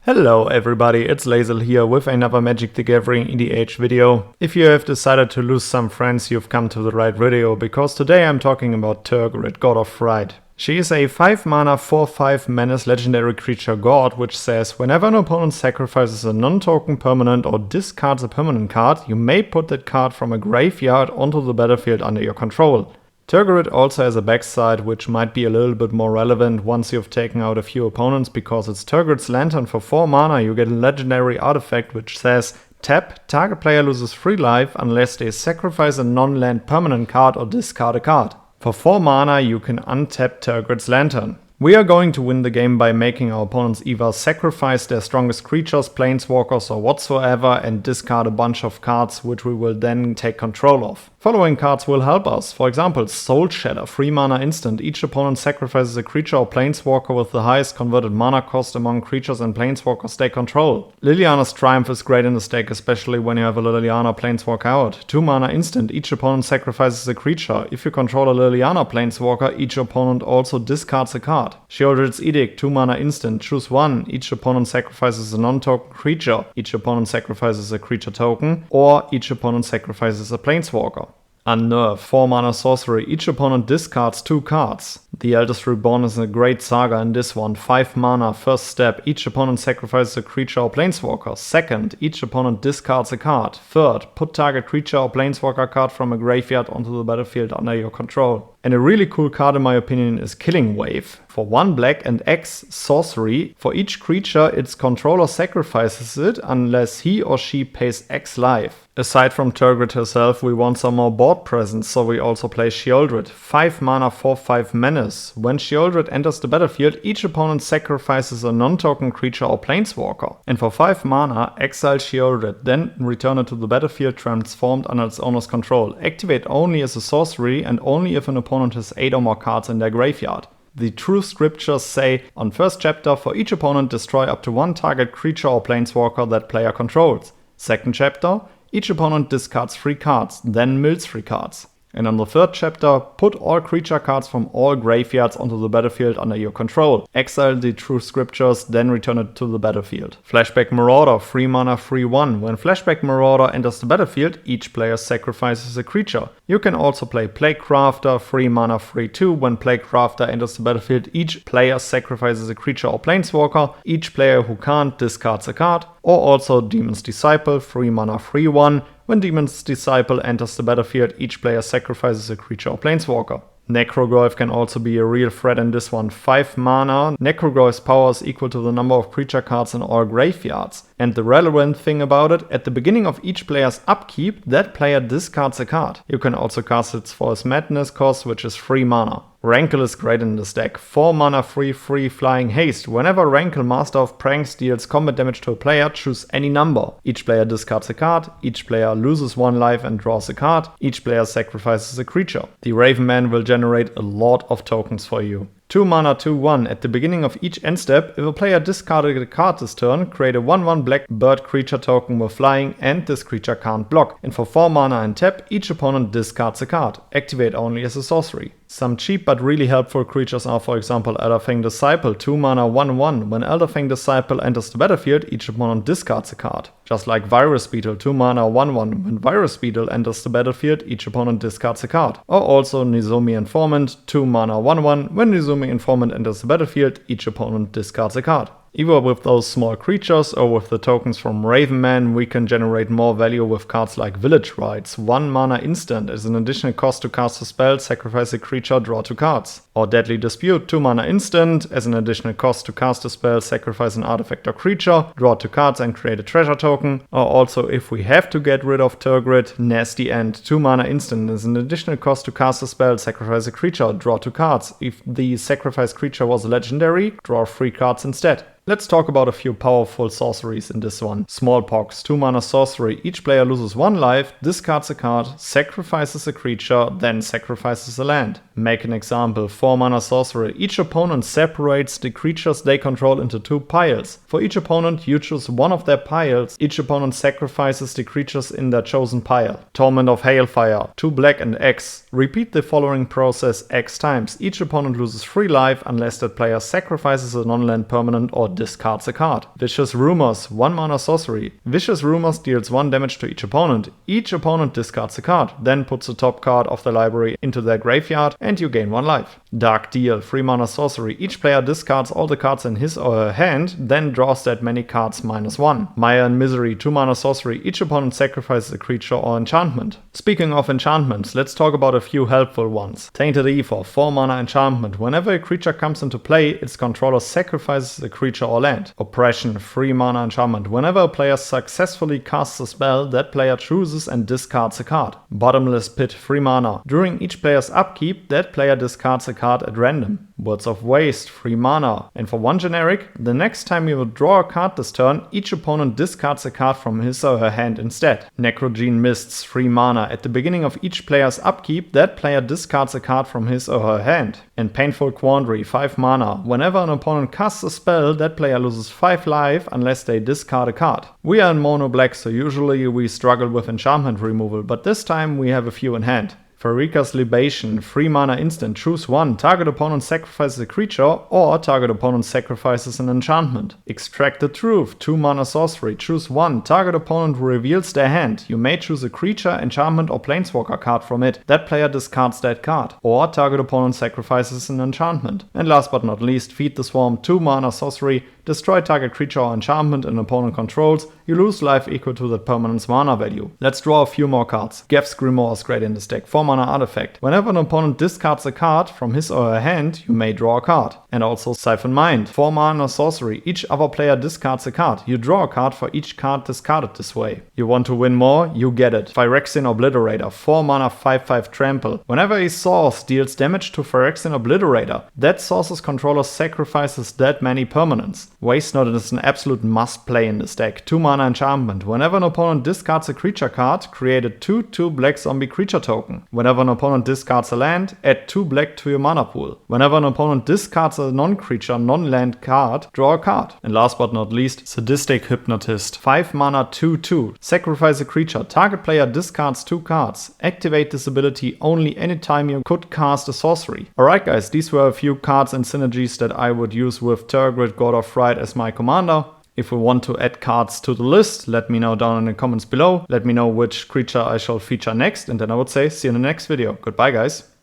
Hello everybody, it's Lazel here with another Magic the Gathering EDH video. If you have decided to lose some friends, you've come to the right video, because today I'm talking about Tergrid, God of Fright. She is a 5 mana 4/5 menace legendary creature god, which says whenever an opponent sacrifices a non-token permanent or discards a permanent card, you may put that card from a graveyard onto the battlefield under your control. Tergrid also has a backside which might be a little bit more relevant once you've taken out a few opponents, because it's Tergrid's Lantern. For 4 mana you get a legendary artifact which says tap, target player loses 3 life unless they sacrifice a non-land permanent card or discard a card. For 4 mana you can untap Tergrid's Lantern. We are going to win the game by making our opponents either sacrifice their strongest creatures, planeswalkers or whatsoever, and discard a bunch of cards which we will then take control of. Following cards will help us. For example, Soul Shatter, 3 mana instant. Each opponent sacrifices a creature or planeswalker with the highest converted mana cost among creatures and planeswalkers they control. Liliana's Triumph is great in this deck, especially when you have a Liliana planeswalker out. 2 mana instant. Each opponent sacrifices a creature. If you control a Liliana planeswalker, each opponent also discards a card. Sheoldred's Edict, 2 mana instant. Choose one. Each opponent sacrifices a non-token creature. Each opponent sacrifices a creature token, or each opponent sacrifices a planeswalker. Unnerve, 4 mana sorcery. Each opponent discards 2 cards. The Eldest Reborn is a great saga in this one. 5 mana, first step. Each opponent sacrifices a creature or planeswalker. Second, each opponent discards a card. Third, put target creature or planeswalker card from a graveyard onto the battlefield under your control. And a really cool card in my opinion is Killing Wave. For 1 black and X sorcery, for each creature its controller sacrifices it unless he or she pays X life. Aside from Tergrid herself, we want some more board presence, so we also play Sheoldred. 5 mana 4/5 menace. When Sheoldred enters the battlefield, each opponent sacrifices a non-token creature or planeswalker. And for 5 mana, exile Sheoldred, then return it to the battlefield transformed under its owner's control. Activate only as a sorcery and only if an opponent has 8 or more cards in their graveyard. The true scriptures say, on first chapter, for each opponent destroy up to 1 target creature or planeswalker that player controls. Second chapter, each opponent discards 3 cards, then mills 3 cards. And on the third chapter, put all creature cards from all graveyards onto the battlefield under your control. Exile the true scriptures, then return it to the battlefield. Flashback Marauder, 3 mana 3/1. When Flashback Marauder enters the battlefield, each player sacrifices a creature. You can also play Plaguecrafter, 3 mana 3/2. When Plaguecrafter enters the battlefield, each player sacrifices a creature or planeswalker. Each player who can't discards a card. Or also Demon's Disciple, 3 mana 3/1. When Demon's Disciple enters the battlefield, each player sacrifices a creature or planeswalker. Necroglyph can also be a real threat in this one. 5 mana, Necroglyph's power is equal to the number of creature cards in all graveyards. And the relevant thing about it, at the beginning of each player's upkeep, that player discards a card. You can also cast it for its madness cost, which is 3 mana. Rankle is great in this deck. 4 mana 3/3 Flying Haste. Whenever Rankle, Master of Pranks, deals combat damage to a player, choose any number. Each player discards a card, each player loses 1 life and draws a card, each player sacrifices a creature. The Raven Man will generate a lot of tokens for you. 2 mana 2/1. At the beginning of each end step, if a player discarded a card this turn, create a 1/1 black bird creature token with flying, and this creature can't block. And for 4 mana and tap, each opponent discards a card. Activate only as a sorcery. Some cheap but really helpful creatures are, for example, Elderfang Disciple, 2 mana 1/1. When Elderfang Disciple enters the battlefield, each opponent discards a card. Just like Virus Beetle, 2 mana 1/1. When Virus Beetle enters the battlefield, each opponent discards a card. Or also Nizumi Informant, 2 mana 1/1. When Nizumi Informant enters the battlefield, each opponent discards a card. Either with those small creatures or with the tokens from Ravenman, we can generate more value with cards like Village Rites. 1 mana instant. As an additional cost to cast a spell, sacrifice a creature, draw 2 cards. Or Deadly Dispute, 2 mana instant. As an additional cost to cast a spell, sacrifice an artifact or creature, draw 2 cards and create a treasure token. Or also, if we have to get rid of Tergrid, Nasty End, 2 mana instant. As an additional cost to cast a spell, sacrifice a creature, draw 2 cards. If the sacrificed creature was legendary, draw 3 cards instead. Let's talk about a few powerful sorceries in this one. Smallpox, 2 mana sorcery. Each player loses 1 life, discards a card, sacrifices a creature, then sacrifices a land. Make an example, 4 mana sorcery. Each opponent separates the creatures they control into 2 piles. For each opponent, you choose one of their piles. Each opponent sacrifices the creatures in their chosen pile. Torment of Hailfire, 2 black and X. Repeat the following process X times. Each opponent loses 3 life unless that player sacrifices a non-land permanent or discards a card. Vicious Rumors, 1 mana sorcery. Vicious Rumors deals 1 damage to each opponent. Each opponent discards a card, then puts the top card of the library into their graveyard and you gain 1 life. Dark Deal, 3 mana sorcery. Each player discards all the cards in his or her hand, then draws that many cards -1. Mire and Misery, 2 mana sorcery. Each opponent sacrifices a creature or enchantment. Speaking of enchantments, let's talk about a few helpful ones. Tainted Ether, 4 mana enchantment. Whenever a creature comes into play, its controller sacrifices a creature or land. Oppression, 3 mana enchantment. Whenever a player successfully casts a spell, that player chooses and discards a card. Bottomless Pit, 3 mana. During each player's upkeep, that player discards a card at random. Words of Waste, 3 mana. And for 1 generic, the next time you will draw a card this turn, each opponent discards a card from his or her hand instead. Necrogene Mists, 3 mana. At the beginning of each player's upkeep, that player discards a card from his or her hand. And Painful Quandary, 5 mana. Whenever an opponent casts a spell, that player loses 5 life unless they discard a card. We are in mono black, so usually we struggle with enchantment removal, but this time we have a few in hand. Phyrexia Libation, 3 mana instant, choose 1, target opponent sacrifices a creature or target opponent sacrifices an enchantment. Extract the Truth, 2 mana sorcery, choose 1, target opponent reveals their hand. You may choose a creature, enchantment or planeswalker card from it. That player discards that card. Or target opponent sacrifices an enchantment. And last but not least, Feed the Swarm, 2 mana sorcery, destroy target creature or enchantment an opponent controls. You lose life equal to that permanent's mana value. Let's draw a few more cards. Gev's Grimoire is great in this deck, 4 mana artifact. Whenever an opponent discards a card from his or her hand, you may draw a card. And also Siphon Mind, 4 mana sorcery. Each other player discards a card. You draw a card for each card discarded this way. You want to win more? You get it. Phyrexian Obliterator, 4 mana 5/5 trample. Whenever a source deals damage to Phyrexian Obliterator, that source's controller sacrifices that many permanents. Waste Not is an absolute must play in this deck. 2 mana enchantment. Whenever an opponent discards a creature card, create a 2/2 black zombie creature token. Whenever an opponent discards a land, add 2 black to your mana pool. Whenever an opponent discards a non-creature, non-land card, draw a card. And last but not least, Sadistic Hypnotist, 5 mana 2/2. Sacrifice a creature. Target player discards 2 cards. Activate this ability only anytime you could cast a sorcery. Alright guys, these were a few cards and synergies that I would use with Tergrid, God of Fright as my commander. If you want to add cards to the list, let me know down in the comments below. Let me know which creature I shall feature next, and then I would say see you in the next video. Goodbye guys.